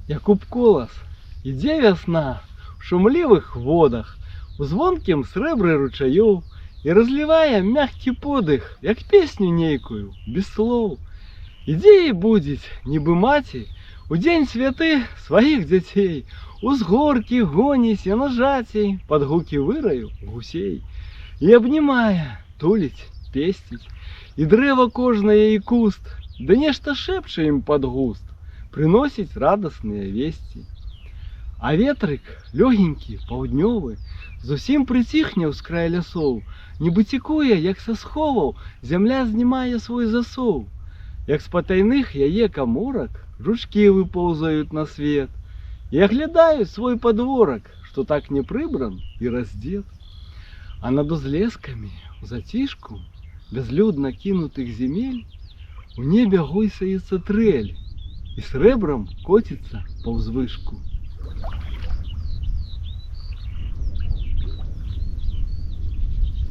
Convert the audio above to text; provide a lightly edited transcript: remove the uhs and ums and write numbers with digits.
Якуб колас, ідзе вясна, в шумлівых водах, у звонкім срэбры ручаёў, і разлівае мяккі подых, як песню нейкую, без слоў. Ідзе і будзіць, нібы маці, у дзень святы сваіх дзяцей, узгоркі гоніць янажацей, пад гукі выраю гусей. І абнімае, туліць, песціць, і дрэва кожнае і куст, да нешта шэпча ім пад густ, прыносіць радасныя весці. А ветрык, лёгенькі, паўднёвы, зусім прыціхне з края лясоў, нібы цікуе, як са сховаў, зямля знімае свой засоў. Як з патайных яе каморак жучкі выпаўзаюць на свет і аглядаюць свой падворак, што так не прыбран і раздзет. А над узлескамі, у зацішку, бязлюдна кінутых земель, у небе гойсаецца трэль і срэбрам коціцца паўзвышку.